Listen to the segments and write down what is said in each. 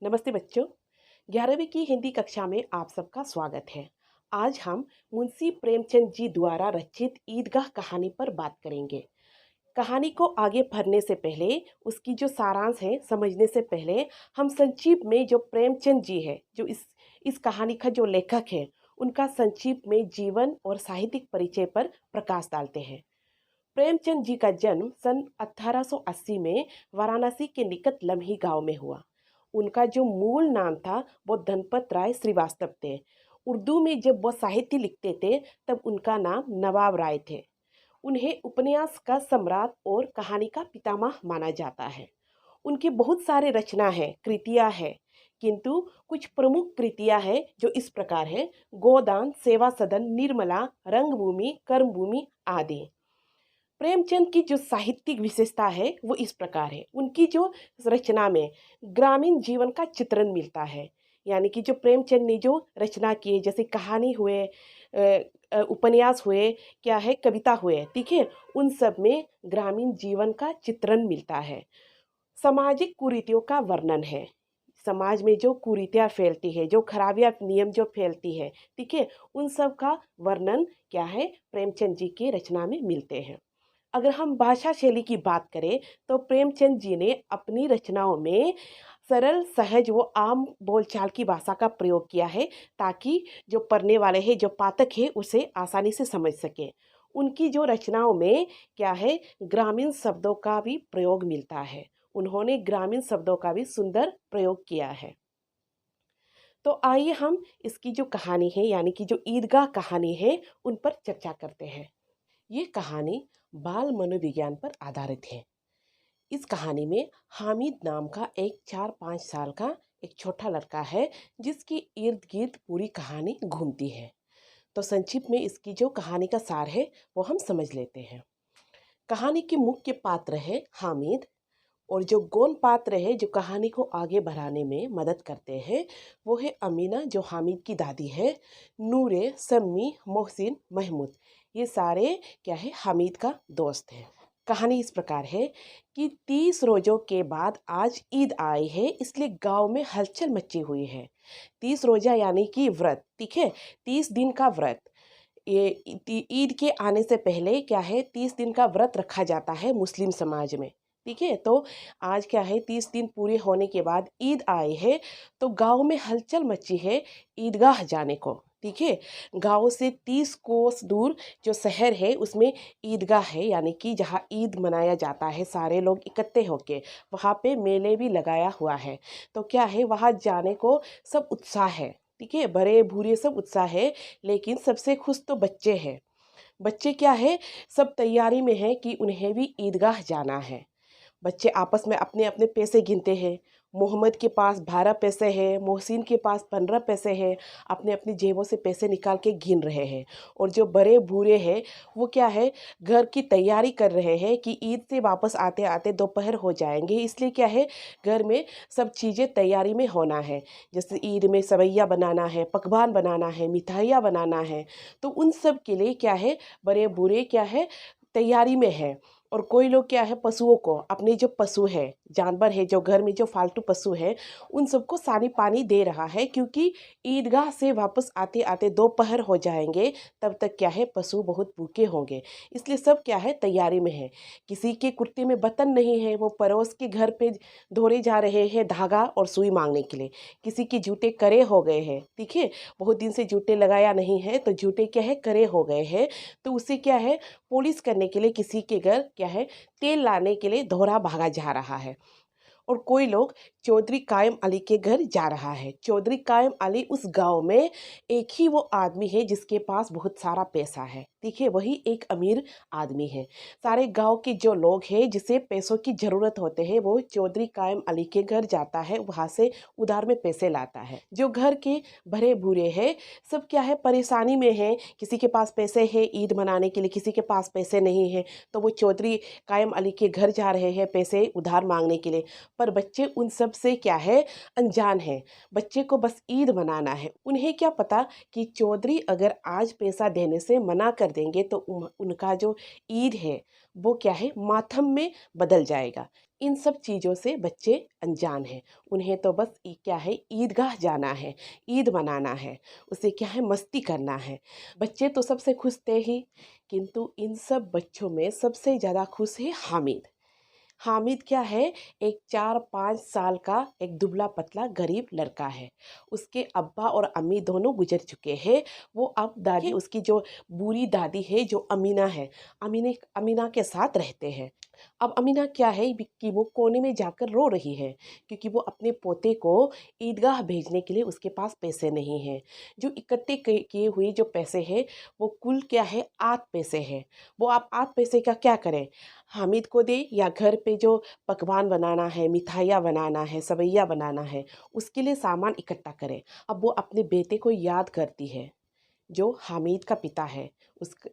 नमस्ते बच्चों। 11वीं की हिंदी कक्षा में आप सबका स्वागत है। आज हम मुंशी प्रेमचंद जी द्वारा रचित ईदगाह कहानी पर बात करेंगे। कहानी को आगे पढ़ने से पहले, उसकी जो सारांश है समझने से पहले, हम संक्षिप्त में जो प्रेमचंद जी है, जो इस कहानी का जो लेखक है, उनका संक्षिप्त में जीवन और साहित्यिक परिचय पर प्रकाश डालते हैं। प्रेमचंद जी का जन्म सन 1880 में वाराणसी के निकट लम्ही गांव में हुआ। उनका जो मूल नाम था वो धनपत राय श्रीवास्तव थे। उर्दू में जब वो साहित्य लिखते थे तब उनका नाम नवाब राय थे। उन्हें उपन्यास का सम्राट और कहानी का पितामह माना जाता है। उनकी बहुत सारे रचना है, कृतियाँ हैं, किंतु कुछ प्रमुख कृतियाँ हैं जो इस प्रकार है: गोदान, सेवा सदन, निर्मला, रंगभूमि, कर्मभूमि आदि। प्रेमचंद की जो साहित्यिक विशेषता है वो इस प्रकार है: उनकी जो रचना में ग्रामीण जीवन का चित्रण मिलता है। यानी कि जो प्रेमचंद ने जो रचना की है, जैसे कहानी हुए, उपन्यास हुए, क्या है, कविता हुए, ठीक है, उन सब में ग्रामीण जीवन का चित्रण मिलता है। सामाजिक कुरीतियों का वर्णन है। समाज में जो कुरीतियाँ फैलती है, जो खराबियाँ नियम जो फैलती है, ठीक है, उन सब का वर्णन क्या है, प्रेमचंद जी की रचना में मिलते हैं। अगर हम भाषा शैली की बात करें तो प्रेमचंद जी ने अपनी रचनाओं में सरल, सहज व आम बोलचाल की भाषा का प्रयोग किया है, ताकि जो पढ़ने वाले हैं, जो पाठक है, उसे आसानी से समझ सके। उनकी जो रचनाओं में क्या है, ग्रामीण शब्दों का भी प्रयोग मिलता है। उन्होंने ग्रामीण शब्दों का भी सुंदर प्रयोग किया है। तो आइए हम इसकी जो कहानी है, यानी कि जो ईदगाह कहानी है, उन पर चर्चा करते हैं। ये कहानी बाल मनोविज्ञान पर आधारित है। इस कहानी में हामिद नाम का एक 4-5 साल का एक छोटा लड़का है, जिसकी इर्द गिर्द पूरी कहानी घूमती है। तो संक्षिप्त में इसकी जो कहानी का सार है वो हम समझ लेते हैं। कहानी के मुख्य पात्र है हामिद, और जो गौण पात्र है जो कहानी को आगे बढ़ाने में मदद करते हैं वो है अमीना, जो हामिद की दादी है, नूरे, सम्मी, मोहसिन, महमूद। ये सारे क्या है, हामिद का दोस्त है। कहानी इस प्रकार है कि 30 रोज़ों के बाद आज ईद आई है, इसलिए गांव में हलचल मची हुई है। 30 रोज़ा यानी कि व्रत, ठीक है, 30 दिन का व्रत। ये ईद के आने से पहले क्या है, 30 दिन का व्रत रखा जाता है मुस्लिम समाज में, ठीक है। तो आज क्या है, 30 दिन पूरे होने के बाद ईद आई है, तो गांव में हलचल मची है ईदगाह जाने को, ठीक है। गांव से 30 कोस दूर जो शहर है उसमें ईदगाह है, यानी कि जहाँ ईद मनाया जाता है, सारे लोग इकट्ठे होके वहाँ पे मेले भी लगाया हुआ है। तो क्या है, वहाँ जाने को सब उत्साह है, ठीक है, बड़े बूढ़े सब उत्साह है। लेकिन सबसे खुश तो बच्चे हैं। बच्चे क्या है, सब तैयारी में है कि उन्हें भी ईदगाह जाना है। बच्चे आपस में अपने अपने पैसे गिनते हैं। मोहम्मद के पास 12 पैसे हैं, मोहसिन के पास 15 पैसे हैं। अपने अपनी जेबों से पैसे निकाल के गिन रहे हैं। और जो बड़े बूढ़े हैं वो क्या है, घर की तैयारी कर रहे हैं कि ईद से वापस आते आते दोपहर हो जाएंगे, इसलिए क्या है, घर में सब चीज़ें तैयारी में होना है। जैसे ईद में सवैया बनाना है, पकवान बनाना है, मिठाइयाँ बनाना है। तो उन सब के लिए क्या है, बड़े बूढ़े क्या है, तैयारी में है। और कोई लोग क्या है, पशुओं को, अपने जो पशु है, जानवर है, जो घर में जो फालतू पशु है, उन सबको सानी पानी दे रहा है, क्योंकि ईदगाह से वापस आते आते दोपहर हो जाएंगे, तब तक क्या है, पशु बहुत भूखे होंगे। इसलिए सब क्या है, तैयारी में है। किसी के कुर्ते में बटन नहीं है, वो पड़ोस के घर पे दौड़े जा रहे हैं धागा और सुई मांगने के लिए। किसी के जूते करे हो गए हैं, ठीक है, बहुत दिन से जूते लगाया नहीं है तो जूते क्या है, करे हो गए हैं। तो उसे क्या है, पॉलिश करने के लिए किसी के घर क्या है, तेल लाने के लिए दोहरा भागा जा रहा है। और कोई लोग चौधरी कायम अली के घर जा रहा है। चौधरी कायम अली उस गांव में एक ही वो आदमी है जिसके पास बहुत सारा पैसा है, ठीक है, वही एक अमीर आदमी है। सारे गांव के जो लोग हैं जिसे पैसों की ज़रूरत होते हैं, वो चौधरी कायम अली के घर जाता है, वहाँ से उधार में पैसे लाता है। जो घर के भरे बूढ़े हैं सब क्या है, परेशानी में है। किसी के पास पैसे है ईद मनाने के लिए, किसी के पास पैसे नहीं है, तो वो चौधरी कायम अली के घर जा रहे हैं पैसे उधार मांगने के लिए। पर बच्चे उन सब से क्या है, अनजान हैं। बच्चे को बस ईद मनाना है। उन्हें क्या पता कि चौधरी अगर आज पैसा देने से मना कर देंगे तो उनका जो ईद है वो क्या है, मातम में बदल जाएगा। इन सब चीज़ों से बच्चे अनजान हैं। उन्हें तो बस क्या है, ईदगाह जाना है, ईद मनाना है, उसे क्या है, मस्ती करना है। बच्चे तो सबसे खुश थे ही, किंतु इन सब बच्चों में सबसे ज़्यादा खुश है हामिद। हामिद क्या है, एक 4-5 साल का एक दुबला पतला गरीब लड़का है। उसके अब्बा और अम्मी दोनों गुजर चुके हैं। वो अब दादी, उसकी जो बूढ़ी दादी है जो अमीना है, अमीना के साथ रहते हैं। अब अमीना क्या है कि वो कोने में जाकर रो रही है, क्योंकि वो अपने पोते को ईदगाह भेजने के लिए उसके पास पैसे नहीं हैं। जो इकट्ठे किए हुए जो पैसे हैं वो कुल क्या है, 8 पैसे हैं। वो आप 8 पैसे का क्या करें, हामिद को दे या घर पे जो पकवान बनाना है, मिठाइयाँ बनाना है, सवैया बनाना है, उसके लिए सामान इकट्ठा करें। अब वो अपने बेटे को याद करती है, जो हामिद का पिता है,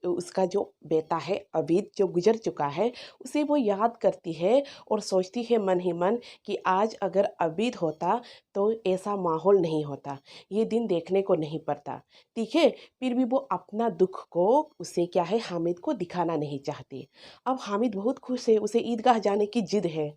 उसका जो बेटा है अबीद जो गुजर चुका है, उसे वो याद करती है और सोचती है मन ही मन कि आज अगर अबीद होता तो ऐसा माहौल नहीं होता, ये दिन देखने को नहीं पड़ता। ठीक है, फिर भी वो अपना दुख को उसे क्या है, हामिद को दिखाना नहीं चाहती। अब हामिद बहुत खुश है, उसे ईदगाह जाने की जिद है।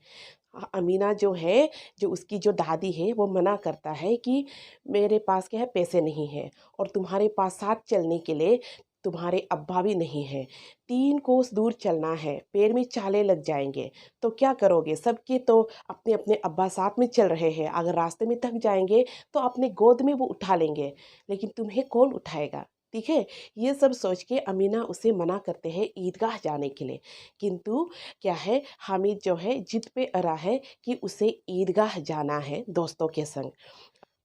अमीना जो है, जो उसकी जो दादी है, वो मना करता है कि मेरे पास क्या है, पैसे नहीं हैं, और तुम्हारे पास साथ चलने के लिए तुम्हारे अब्बा भी नहीं हैं। 3 कोस दूर चलना है, पैर में छाले लग जाएंगे, तो क्या करोगे? सबके तो अपने अपने अब्बा साथ में चल रहे हैं, अगर रास्ते में थक जाएंगे तो अपने गोद में वो उठा लेंगे, लेकिन तुम्हें कौन उठाएगा? ठीक है, ये सब सोच के अमीना उसे मना करते हैं ईदगाह जाने के लिए। किंतु क्या है, हामिद जो है जिद पे अड़ा है कि उसे ईदगाह जाना है दोस्तों के संग।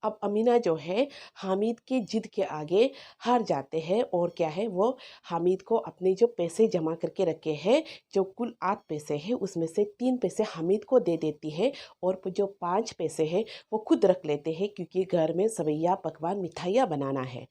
अब अमीना जो है हामिद के जिद के आगे हार जाते हैं, और क्या है, वो हामिद को अपने जो पैसे जमा करके रखे हैं, जो कुल 8 पैसे हैं, उसमें से 3 पैसे हामिद को दे देती है, और जो 5 पैसे हैं वो खुद रख लेते हैं, क्योंकि घर में सवैया पकवान मिठाइयाँ बनाना है।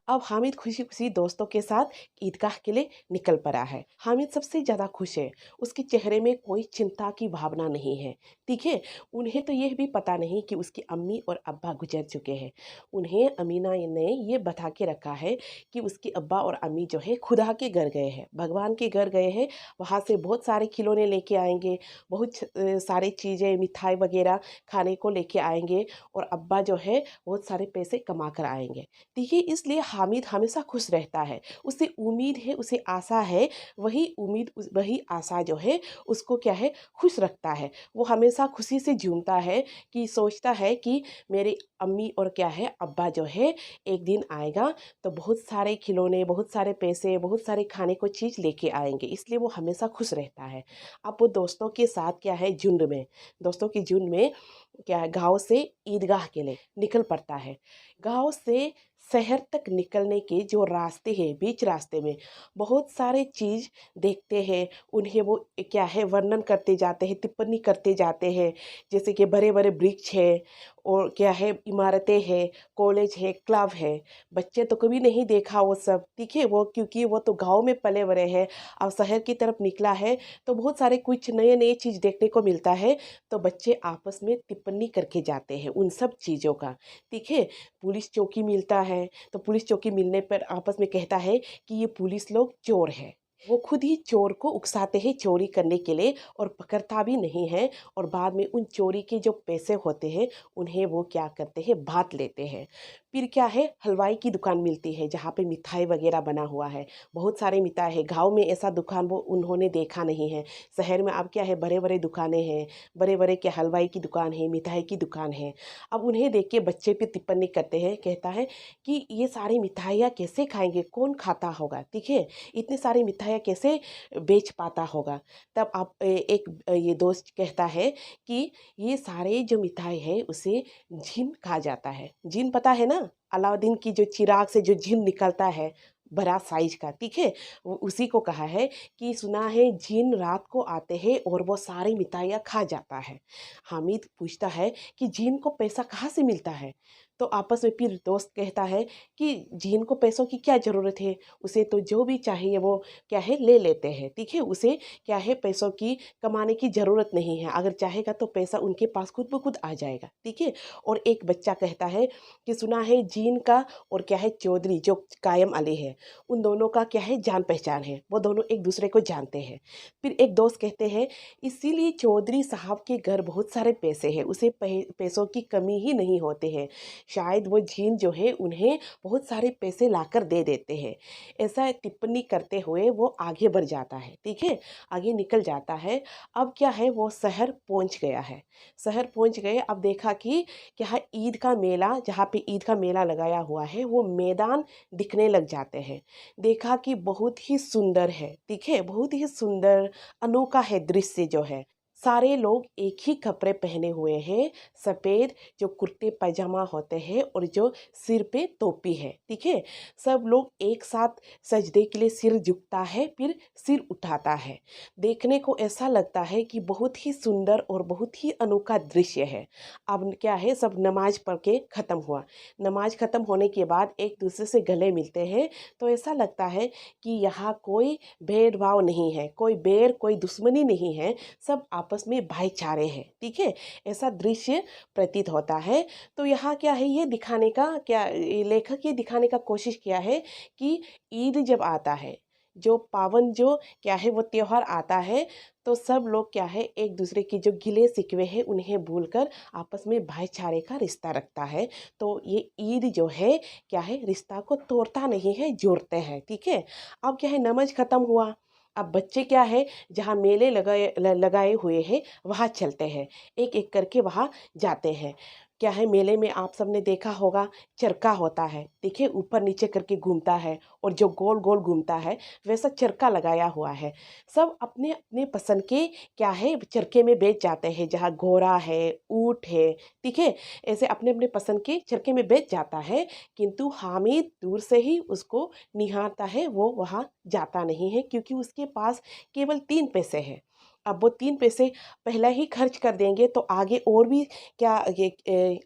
अब हामिद खुशी खुशी दोस्तों के साथ ईदगाह के लिए निकल पड़ा है। हामिद सबसे ज़्यादा खुश है, उसके चेहरे में कोई चिंता की भावना नहीं है। ठीक है, उन्हें तो यह भी पता नहीं कि उसकी अम्मी और अब्बा गुजर चुके हैं। उन्हें अमीना ने ये बता के रखा है कि उसके अब्बा और अम्मी जो है खुदा के घर गए हैं, भगवान के घर गए हैं, वहाँ से बहुत सारे खिलौने लेके आएंगे, बहुत सारी चीज़ें मिठाई वगैरह खाने को लेके आएंगे, और अब्बा जो है बहुत सारे पैसे कमा कर आएंगे। देखिए, इसलिए हामिद हमेशा खुश रहता है। उसे उम्मीद है, उसे आशा है, वही उम्मीद वही आशा जो है उसको क्या है, खुश रखता है। वो हमेशा खुशी से झूमता है, कि सोचता है कि मेरे अम्मी और क्या है, अब्बा जो है एक दिन आएगा तो बहुत सारे खिलौने, बहुत सारे पैसे, बहुत सारे खाने को चीज़ लेके आएंगे, इसलिए वो हमेशा खुश रहता है। अब वो दोस्तों के साथ क्या है, झुंड में, दोस्तों की झुंड में क्या है, गाँव से ईदगाह के लिए निकल पड़ता है। गाँव से शहर तक निकलने के जो रास्ते हैं, बीच रास्ते में बहुत सारे चीज़ देखते हैं, उन्हें वो क्या है, वर्णन करते जाते हैं, टिप्पणी करते जाते हैं। जैसे कि बड़े बड़े वृक्ष है, और क्या है, इमारतें हैं, कॉलेज है, क्लब है। बच्चे तो कभी नहीं देखा वो सब, ठीक है, वो क्योंकि वो तो गाँव में पले बड़े हैं। अब शहर की तरफ निकला है तो बहुत सारे कुछ नए नए चीज़ देखने को मिलता है, तो बच्चे आपस में टिप्पणी करके जाते हैं उन सब चीज़ों का। ठीक है, पुलिस चौकी मिलता है, तो पुलिस चौकी मिलने पर आपस में कहता है कि ये पुलिस लोग चोर है। वो खुद ही चोर को उकसाते हैं चोरी करने के लिए, और पकड़ता भी नहीं है, और बाद में उन चोरी के जो पैसे होते हैं उन्हें वो क्या करते हैं, बांट लेते हैं। फिर क्या है, हलवाई की दुकान मिलती है जहाँ पे मिठाई वगैरह बना हुआ है, बहुत सारे मिठाई है। गांव में ऐसा दुकान वो उन्होंने देखा नहीं है। शहर में अब क्या है, बड़े बड़े दुकानें हैं, बड़े बड़े क्या, हलवाई की दुकान है, मिठाई की दुकान है। अब उन्हें देख के बच्चे पे टिप्पणी करते हैं, कहता है कि ये सारी मिठाइयाँ कैसे खाएंगे, कौन खाता होगा, ठीक है, इतनी सारी मिठाइयाँ कैसे बेच पाता होगा। तब आप ये दोस्त कहता है कि ये सारे जो मिठाई है उसे जिन कहा जाता है। जिन पता है ना, अलाउद्दीन की जो चिराग से जो जिन निकलता है बड़ा साइज का, ठीक है, वो उसी को कहा है कि सुना है जिन रात को आते हैं और वो सारी मिठाइयाँ खा जाता है। हामिद पूछता है कि जिन को पैसा कहाँ से मिलता है, तो आपस में फिर दोस्त कहता है कि जिन को पैसों की क्या ज़रूरत है, उसे तो जो भी चाहिए वो क्या है ले लेते हैं, ठीक है। उसे क्या है पैसों की कमाने की ज़रूरत नहीं है, अगर चाहेगा तो पैसा उनके पास खुद ब खुद आ जाएगा, ठीक है। और एक बच्चा कहता है कि सुना है जीन का और क्या है चौधरी जो कायम अली है, उन दोनों का क्या है जान पहचान है, वो दोनों एक दूसरे को जानते हैं। फिर एक दोस्त कहते हैं इसीलिए चौधरी साहब के घर बहुत सारे पैसे हैं, उसे पैसों की कमी ही नहीं होते हैं, शायद वो जीन जो है उन्हें बहुत सारे पैसे लाकर दे देते हैं। ऐसा टिप्पणी करते हुए वो आगे बढ़ जाता है, ठीक है, आगे निकल जाता है। अब क्या है वो शहर पहुंच गया है, शहर पहुंच गए। अब देखा कि क्या है ईद का मेला, जहाँ पे ईद का मेला लगाया हुआ है वो मैदान दिखने लग जाते हैं। देखा कि बहुत ही सुंदर है, ठीक है, बहुत ही सुंदर अनोखा है दृश्य जो है। सारे लोग एक ही कपड़े पहने हुए हैं, सफ़ेद जो कुर्ते पैजामा होते हैं और जो सिर पे टोपी है, ठीक है। सब लोग एक साथ सजदे के लिए सिर झुकता है, फिर सिर उठाता है। देखने को ऐसा लगता है कि बहुत ही सुंदर और बहुत ही अनोखा दृश्य है। अब क्या है सब नमाज पढ़ के ख़त्म हुआ। नमाज ख़त्म होने के बाद एक दूसरे से गले मिलते हैं, तो ऐसा लगता है कि यहाँ कोई भेदभाव नहीं है, कोई बैर कोई दुश्मनी नहीं है, सब आपस में भाईचारे हैं, ठीक है। ऐसा दृश्य प्रतीत होता है। तो यहाँ क्या है ये दिखाने का क्या लेखक ये दिखाने का कोशिश किया है कि ईद जब आता है, जो पावन जो क्या है वो त्योहार आता है, तो सब लोग क्या है एक दूसरे की जो गिले शिकवे हैं उन्हें भूलकर आपस में भाईचारे का रिश्ता रखता है। तो ये ईद जो है क्या है रिश्ता को तोड़ता नहीं है, जोड़ते हैं, ठीक है। अब क्या है नमाज खत्म हुआ। अब बच्चे क्या है जहाँ मेले लगाए हुए हैं वहाँ चलते हैं, एक एक करके वहाँ जाते हैं। क्या है मेले में आप सबने देखा होगा चरखा होता है, देखिए ऊपर नीचे करके घूमता है और जो गोल गोल घूमता है वैसा चरखा लगाया हुआ है। सब अपने अपने पसंद के क्या है चरखे में बैठ जाते हैं, जहाँ घोड़ा है, ऊँट है, ठीक है, ऐसे अपने अपने पसंद के चरखे में बैठ जाता है। किंतु हामिद दूर से ही उसको निहारता है, वो वहाँ जाता नहीं है क्योंकि उसके पास केवल 3 पैसे हैं। अब वो 3 पैसे पहले ही खर्च कर देंगे तो आगे और भी क्या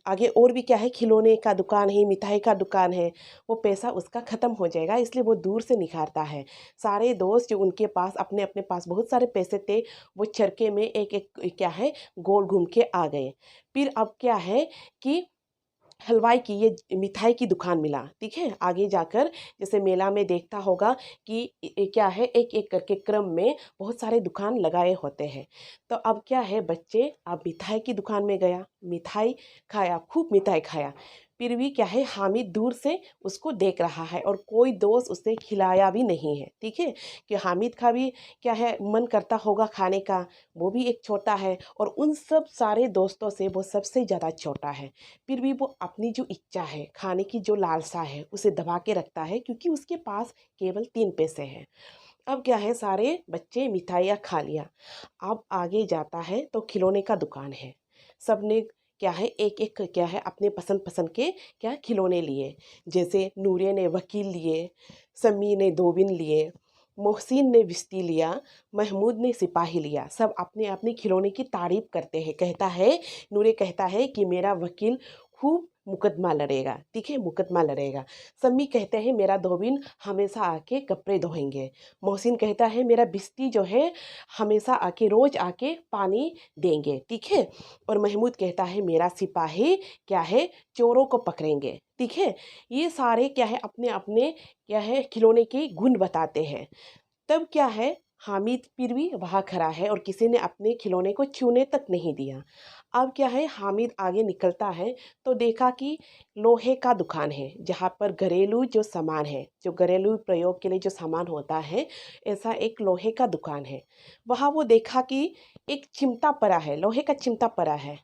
आगे और भी क्या है खिलौने का दुकान है, मिठाई का दुकान है, वो पैसा उसका ख़त्म हो जाएगा, इसलिए वो दूर से निखारता है। सारे दोस्त जो उनके पास अपने अपने पास बहुत सारे पैसे थे, वो चरखे में एक एक क्या है गोल घूम के आ गए। फिर अब क्या है कि हलवाई की ये मिठाई की दुकान मिला, ठीक है। आगे जाकर जैसे मेला में देखता होगा कि क्या है एक एक करके क्रम में बहुत सारे दुकान लगाए होते हैं। तो अब क्या है बच्चे अब मिठाई की दुकान में गया, मिठाई खाया, खूब मिठाई खाया। फिर भी क्या है हामिद दूर से उसको देख रहा है और कोई दोस्त उसे खिलाया भी नहीं है, ठीक है। कि हामिद का भी क्या है मन करता होगा खाने का, वो भी एक छोटा है और उन सब सारे दोस्तों से वो सबसे ज़्यादा छोटा है। फिर भी वो अपनी जो इच्छा है खाने की जो लालसा है उसे दबा के रखता है क्योंकि उसके पास केवल 3 पैसे हैं। अब क्या है सारे बच्चे मिठाइयाँ खा लिया। अब आगे जाता है तो खिलौने का दुकान है। सबने क्या है एक एक क्या है अपने पसंद पसंद के क्या खिलौने लिए। जैसे नूरे ने वकील लिए, समी ने दोबिन लिए, मोहसिन ने विस्ती लिया, महमूद ने सिपाही लिया। सब अपने अपने खिलौने की तारीफ करते हैं। कहता है नूरे कहता है कि मेरा वकील खूब मुकदमा लड़ेगा, ठीक है, मुकदमा लड़ेगा। सम्मी कहते हैं मेरा धोबिन हमेशा आके कपड़े धोएंगे। मोहसिन कहता है मेरा बिस्ती जो है हमेशा आके रोज आके पानी देंगे, ठीक है। और महमूद कहता है मेरा सिपाही क्या है चोरों को पकड़ेंगे, ठीक है। ये सारे क्या है अपने अपने क्या है खिलौने के गुण बताते हैं। तब क्या है हामिद फिर भी वहाँ खड़ा है और किसी ने अपने खिलौने को छूने तक नहीं दिया। अब क्या है हामिद आगे निकलता है तो देखा कि लोहे का दुकान है, जहाँ पर घरेलू जो सामान है, जो घरेलू प्रयोग के लिए जो सामान होता है, ऐसा एक लोहे का दुकान है। वहाँ वो देखा कि एक चिमटा पड़ा है, लोहे का चिमटा पड़ा है।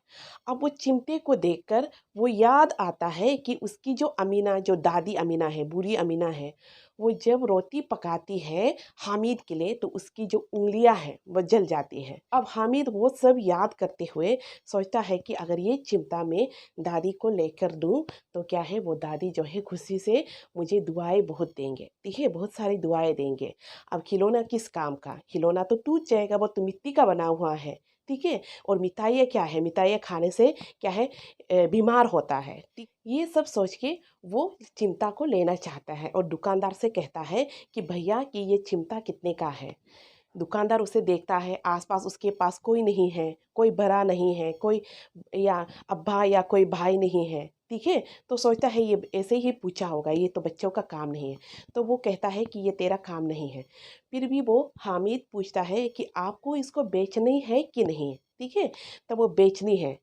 अब वो चिमटे को देखकर वो याद आता है कि उसकी जो अमीना, जो दादी अमीना है, बूढ़ी अमीना है, वो जब रोटी पकाती है हामिद के लिए तो उसकी जो उंगलियां हैं वो जल जाती है। अब हामिद वो सब याद करते हुए सोचता है कि अगर ये चिमटा में दादी को लेकर दूं तो क्या है वो दादी जो है खुशी से मुझे दुआएं बहुत देंगे, ठीक है, बहुत सारी दुआएं देंगे। अब खिलौना किस काम का, खिलौना तो टूट जाएगा, वो तो मिट्टी का बना हुआ है, ठीक है। और मिठाइयाँ क्या है, मिठाइयाँ खाने से क्या है बीमार होता है। ये सब सोच के वो चिमटा को लेना चाहता है और दुकानदार से कहता है कि भैया कि ये चिमटा कितने का है। दुकानदार उसे देखता है, आसपास उसके पास कोई नहीं है, कोई बड़ा नहीं है, कोई या अब्बा या कोई भाई नहीं है, ठीक है। तो सोचता है ये ऐसे ही पूछा होगा, ये तो बच्चों का काम नहीं है। तो वो कहता है कि ये तेरा काम नहीं है। फिर भी वो हामिद पूछता है कि आपको इसको बेचनी है कि नहीं, ठीक है। तो वो बेचनी है।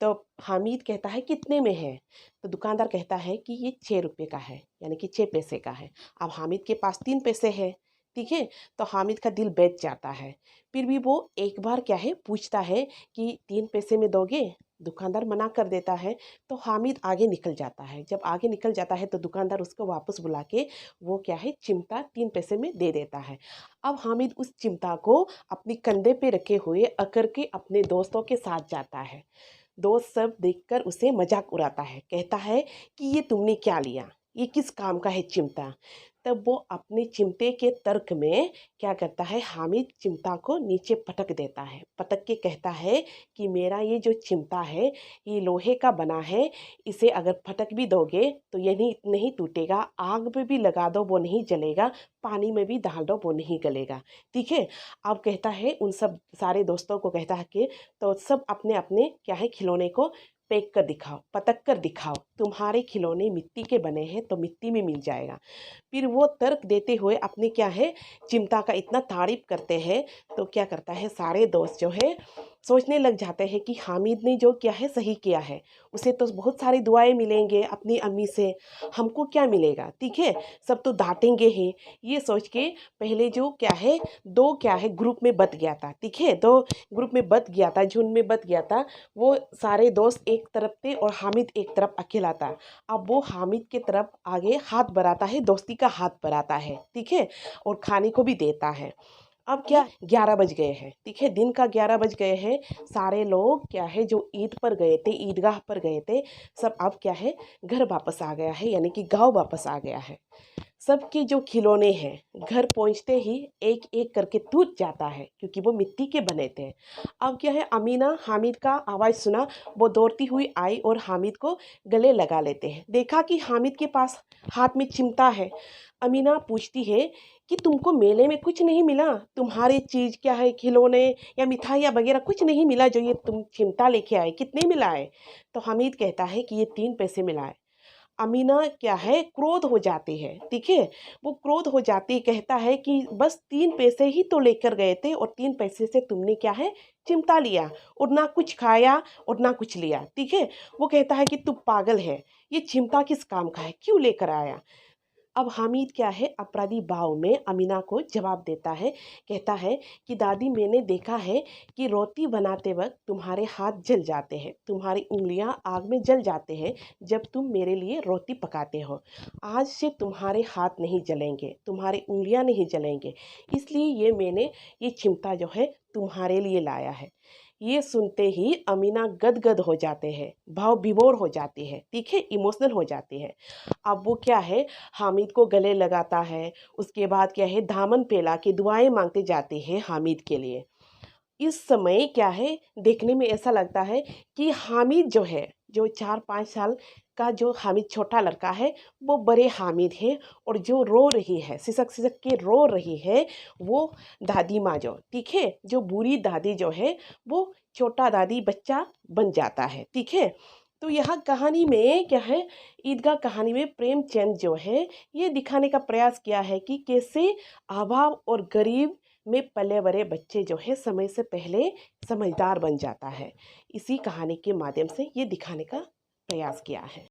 तो हामिद कहता है कितने में है। तो दुकानदार कहता है कि ये 6 रुपये का है, यानी कि 6 पैसे का है। अब हामिद के पास 3 पैसे है, ठीक है। तो हामिद का दिल बैठ जाता है। फिर भी वो एक बार क्या है पूछता है कि 3 पैसे में दोगे। दुकानदार मना कर देता है। तो हामिद आगे निकल जाता है। जब आगे निकल जाता है तो दुकानदार उसको वापस बुला के वो क्या है चिमटा 3 पैसे में दे देता है। अब हामिद उस चिमटा को अपनी कंधे पे रखे हुए अकर के अपने दोस्तों के साथ जाता है। दोस्त सब देखकर उसे मजाक उड़ाता है, कहता है कि ये तुमने क्या लिया, ये किस काम का है चिमटा। तब वो अपने चिमटे के तर्क में क्या करता है, हामिद चिमटा को नीचे पटक देता है। पटक के कहता है कि मेरा ये जो चिमटा है ये लोहे का बना है, इसे अगर पटक भी दोगे तो ये नहीं टूटेगा, आग में भी लगा दो वो नहीं जलेगा, पानी में भी डाल दो वो नहीं गलेगा, ठीक है। अब कहता है उन सब सारे दोस्तों को कहता है कि तो सब अपने अपने क्या है खिलौने को फेंक कर दिखाओ, पटक कर दिखाओ, तुम्हारे खिलौने मिट्टी के बने हैं तो मिट्टी में मिल जाएगा। फिर वो तर्क देते हुए अपने क्या है चिमटा का इतना तारीफ करते हैं। तो क्या करता है सारे दोस्त जो है सोचने लग जाते हैं कि हामिद ने जो किया है सही किया है, उसे तो बहुत सारी दुआएं मिलेंगे अपनी अम्मी से, हमको क्या मिलेगा, ठीक है, सब तो डांटेंगे ही। ये सोच के पहले जो क्या है दो क्या है ग्रुप में बट गया था, ठीक है, दो ग्रुप में बट गया था, झुंड में बट गया था। वो सारे दोस्त एक तरफ थे और हामिद एक तरफ अकेला था। अब वो हामिद के तरफ आगे हाथ बढ़ाता है, दोस्ती का हाथ बढ़ाता है, ठीक है, और खाने को भी देता है। अब क्या 11 बज गए हैं, ठीक है, दिन का 11 बज गए हैं। सारे लोग क्या है जो ईद पर गए थे, ईदगाह पर गए थे, सब अब क्या है घर वापस आ गया है, यानी कि गांव वापस आ गया है। सबके जो खिलौने हैं घर पहुंचते ही एक एक करके टूट जाता है, क्योंकि वो मिट्टी के बने थे। अब क्या है अमीना हामिद का आवाज़ सुना, वो दौड़ती हुई आई और हामिद को गले लगा लेते हैं। देखा कि हामिद के पास हाथ में चिमटा है। अमीना पूछती है कि तुमको मेले में कुछ नहीं मिला, तुम्हारी चीज़ क्या है खिलौने या मिठाइयाँ वगैरह कुछ नहीं मिला जो ये तुम चिमटा लेके आए, कितने मिला है। तो हामिद कहता है कि ये 3 पैसे मिला है। अमीना क्या है क्रोध हो जाती है, ठीक है, वो क्रोध हो जाती कहता है कि बस 3 पैसे ही तो लेकर गए थे और 3 पैसे से तुमने क्या है चिमटा लिया और ना कुछ खाया और ना कुछ लिया, ठीक है। वो कहता है कि तू पागल है, ये चिमटा किस काम का है, क्यों लेकर आया। अब हामिद क्या है अपराधी भाव में अमीना को जवाब देता है, कहता है कि दादी मैंने देखा है कि रोटी बनाते वक्त तुम्हारे हाथ जल जाते हैं, तुम्हारी उंगलियां आग में जल जाते हैं जब तुम मेरे लिए रोटी पकाते हो। आज से तुम्हारे हाथ नहीं जलेंगे, तुम्हारी उंगलियां नहीं जलेंगे, इसलिए ये मैंने ये चिमटा जो है तुम्हारे लिए लाया है। ये सुनते ही अमीना गदगद हो जाते हैं, भाव विभोर हो जाती है, ठीक है, इमोशनल हो जाती है। अब वो क्या है हामिद को गले लगाता है, उसके बाद क्या है दामन फैला के दुआएं मांगते जाते हैं हामिद के लिए। इस समय क्या है देखने में ऐसा लगता है कि हामिद जो है जो 4-5 साल का जो हामिद छोटा लड़का है वो बड़े हामिद है, और जो रो रही है सिसक सिसक के रो रही है वो दादी माँ जो, ठीक है, जो बूढ़ी दादी जो है वो छोटा दादी बच्चा बन जाता है, ठीक है। तो यहाँ कहानी में क्या है ईदगाह कहानी में प्रेमचंद जो है ये दिखाने का प्रयास किया है कि कैसे अभाव और गरीब में पले बड़े बच्चे जो है समय से पहले समझदार बन जाता है। इसी कहानी के माध्यम से ये दिखाने का प्रयास किया है।